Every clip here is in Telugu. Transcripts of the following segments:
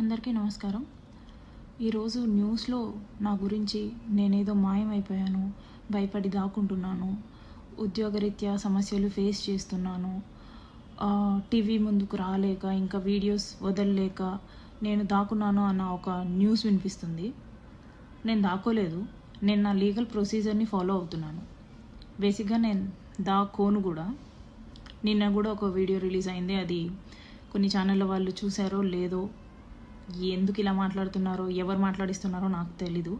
అందరికీ నమస్కారం. ఈరోజు న్యూస్లో నా గురించి నేనేదో మాయమైపోయాను, భయపడి దాక్కుంటున్నాను, ఉద్యోగరీత్యా సమస్యలు ఫేస్ చేస్తున్నాను, టీవీ ముందుకు రాలేక ఇంకా వీడియోస్ వదలలేక నేను దాక్కున్నాను అన్న ఒక న్యూస్ వినిపిస్తుంది. నేను దాక్కోలేదు. నేను నా లీగల్ ప్రొసీజర్ని ఫాలో అవుతున్నాను. బేసిక్గా నేను దాక్కోను కూడా. నిన్న కూడా ఒక వీడియో రిలీజ్ అయింది. అది కొన్ని ఛానళ్ళ వాళ్ళు చూసారో లేదో, ఎందుకు ఇలా మాట్లాడుతున్నారో, ఎవరు మాట్లాడిస్తున్నారో నాకు తెలీదు.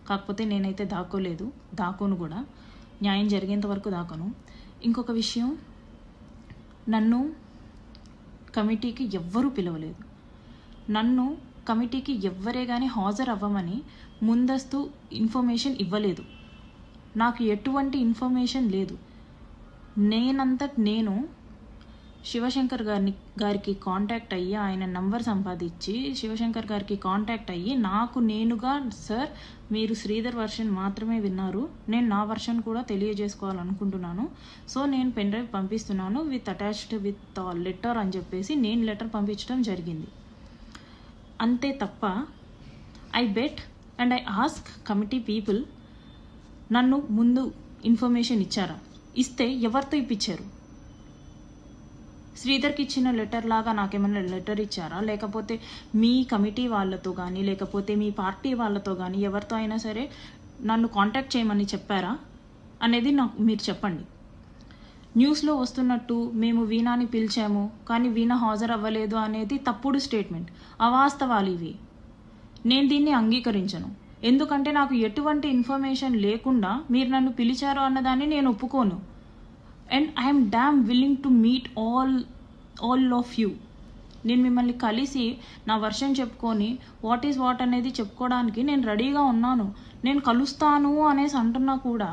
కాకపోతే నేనైతే దాక్కోలేదు, దాక్కోను కూడా. న్యాయం జరిగేంత వరకు దాక్కను. ఇంకొక విషయం, నన్ను కమిటీకి ఎవ్వరూ పిలవలేదు. నన్ను కమిటీకి ఎవ్వరే కానీ హాజరు అవ్వమని ముందస్తు ఇన్ఫర్మేషన్ ఇవ్వలేదు. నాకు ఎటువంటి ఇన్ఫర్మేషన్ లేదు. నేను శివశంకర్ గారికి కాంటాక్ట్ అయ్యి, ఆయన నంబర్ సంపాదించి శివశంకర్ గారికి కాంటాక్ట్ అయ్యి, నాకు నేనుగా, సార్ మీరు శ్రీధర్ వర్షన్ మాత్రమే విన్నారు, నేను నా వర్షన్ కూడా తెలియజేసుకోవాలనుకుంటున్నాను, సో నేను పెన్ డ్రైవ్ పంపిస్తున్నాను విత్ అటాచ్డ్ విత్ లెటర్ అని చెప్పేసి నేను లెటర్ పంపించడం జరిగింది. అంతే తప్ప I bet and I ask committee people, నన్ను ముందు ఇన్ఫర్మేషన్ ఇచ్చారా? ఇస్తే ఎవరితో ఇప్పించారు? శ్రీధర్కి ఇచ్చిన లెటర్ లాగా నాకేమైనా లెటర్ ఇచ్చారా? లేకపోతే మీ కమిటీ వాళ్ళతో కానీ, లేకపోతే మీ పార్టీ వాళ్ళతో కానీ ఎవరితో అయినా సరే నన్ను కాంటాక్ట్ చేయమని చెప్పారా అనేది నాకు మీరు చెప్పండి. న్యూస్లో వస్తున్నట్టు మేము వీణాని పిలిచాము కానీ వీణ హాజరు అవ్వలేదు అనేది తప్పుడు స్టేట్మెంట్, అవాస్తవాలు ఇవి. నేను దీన్ని అంగీకరించను. ఎందుకంటే నాకు ఎటువంటి ఇన్ఫర్మేషన్ లేకుండా మీరు నన్ను పిలిచారు అన్నదాన్ని నేను ఒప్పుకోను. And I'm dam willing to meet all of you. నేను మిమ్మల్ని కలిసి నా వర్షన్ చెప్పుకొని వాట్ ఈజ్ వాట్ అనేది చెప్పుకోవడానికి నేను రెడీగా ఉన్నాను. నేను కలుస్తాను అనేసి అంటున్నా కూడా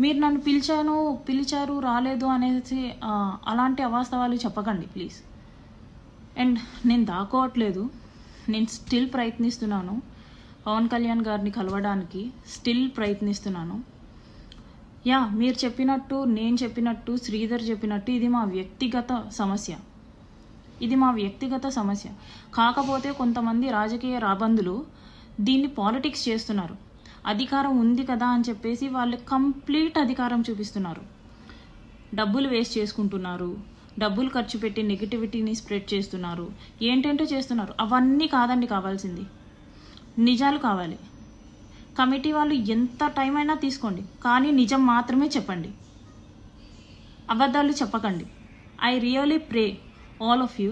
మీరు నన్ను పిలిచారు రాలేదు అనేసి అలాంటి అవాస్తవాలు చెప్పకండి ప్లీజ్. అండ్ నేను దాక్కోవట్లేదు. నేను స్టిల్ ప్రయత్నిస్తున్నాను పవన్ కళ్యాణ్ గారిని కలవడానికి, స్టిల్ ప్రయత్నిస్తున్నాను. మీరు చెప్పినట్టు, నేను చెప్పినట్టు, శ్రీధర్ చెప్పినట్టు ఇది మా వ్యక్తిగత సమస్య. కాకపోతే కొంతమంది రాజకీయ రాబందులు దీన్ని పాలిటిక్స్ చేస్తున్నారు. అధికారం ఉంది కదా అని చెప్పేసి వాళ్ళు కంప్లీట్ అధికారం చూపిస్తున్నారు. డబ్బులు వేస్ట్ చేసుకుంటున్నారు, డబ్బులు ఖర్చు పెట్టి నెగిటివిటీని స్ప్రెడ్ చేస్తున్నారు, ఏంటంటో చేస్తున్నారు. అవన్నీ కాదండి కావాల్సింది, నిజాలు కావాలి. కమిటీ వాళ్ళు ఎంత టైం అయినా తీసుకోండి, కానీ నిజం మాత్రమే చెప్పండి, అబద్ధాలు చెప్పకండి. I really pray all of you.